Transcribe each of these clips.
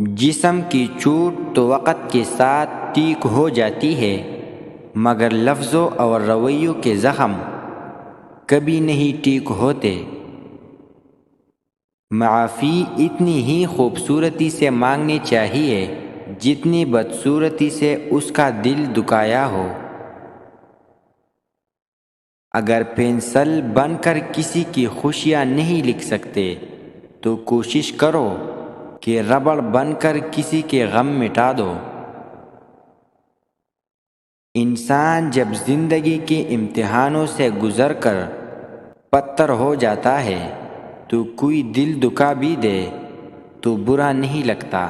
جسم کی چوٹ تو وقت کے ساتھ ٹھیک ہو جاتی ہے، مگر لفظوں اور رویوں کے زخم کبھی نہیں ٹھیک ہوتے۔ معافی اتنی ہی خوبصورتی سے مانگنی چاہیے جتنی بدصورتی سے اس کا دل دکھایا ہو۔ اگر پینسل بن کر کسی کی خوشیاں نہیں لکھ سکتے تو کوشش کرو کہ ربڑ بن کر کسی کے غم مٹا دو۔ انسان جب زندگی کے امتحانوں سے گزر کر پتھر ہو جاتا ہے تو کوئی دل دکھا بھی دے تو برا نہیں لگتا۔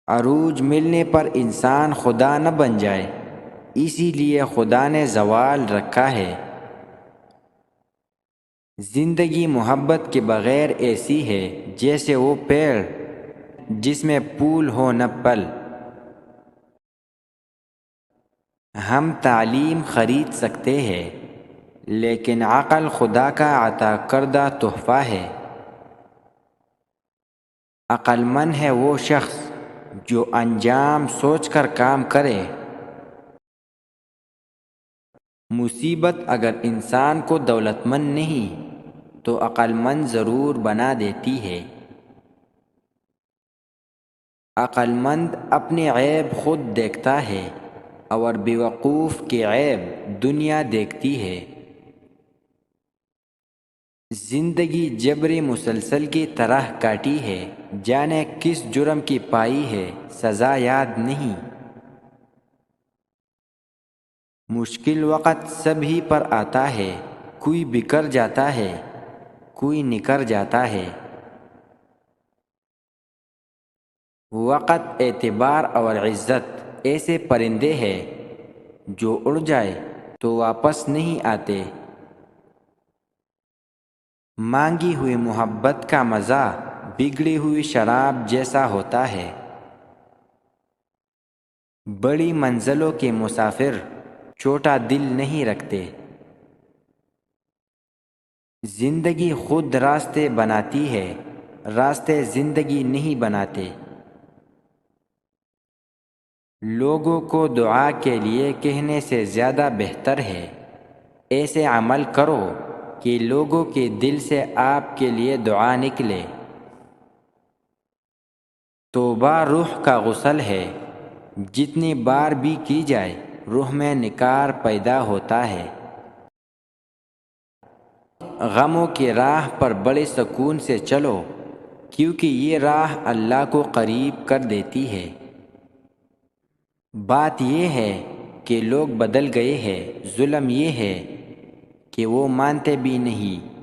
عروج ملنے پر انسان خدا نہ بن جائے، اسی لیے خدا نے زوال رکھا ہے۔ زندگی محبت کے بغیر ایسی ہے جیسے وہ پیڑ جس میں پھول ہو نہ پھل۔ ہم تعلیم خرید سکتے ہیں لیکن عقل خدا کا عطا کردہ تحفہ ہے۔ عقل مند ہے وہ شخص جو انجام سوچ کر کام کرے۔ مصیبت اگر انسان کو دولت مند نہیں تو عقل مند ضرور بنا دیتی ہے۔ عقل مند اپنے عیب خود دیکھتا ہے اور بیوقوف کے عیب دنیا دیکھتی ہے۔ زندگی جبر مسلسل کی طرح کاٹی ہے، جانے کس جرم کی پائی ہے سزا یاد نہیں۔ مشکل وقت سبھی پر آتا ہے، کوئی بکھر جاتا ہے کوئی نکھر جاتا ہے۔ وقت، اعتبار اور عزت ایسے پرندے ہیں جو اڑ جائے تو واپس نہیں آتے۔ مانگی ہوئی محبت کا مزہ بگڑی ہوئی شراب جیسا ہوتا ہے۔ بڑی منزلوں کے مسافر چھوٹا دل نہیں رکھتے۔ زندگی خود راستے بناتی ہے، راستے زندگی نہیں بناتے۔ لوگوں کو دعا کے لیے کہنے سے زیادہ بہتر ہے ایسے عمل کرو کہ لوگوں کے دل سے آپ کے لیے دعا نکلے۔ توبہ روح کا غسل ہے، جتنی بار بھی کی جائے روح میں نکھار پیدا ہوتا ہے۔ غموں کی راہ پر بڑے سکون سے چلو کیونکہ یہ راہ اللہ کو قریب کر دیتی ہے۔ بات یہ ہے کہ لوگ بدل گئے ہیں، ظلم یہ ہے کہ وہ مانتے بھی نہیں۔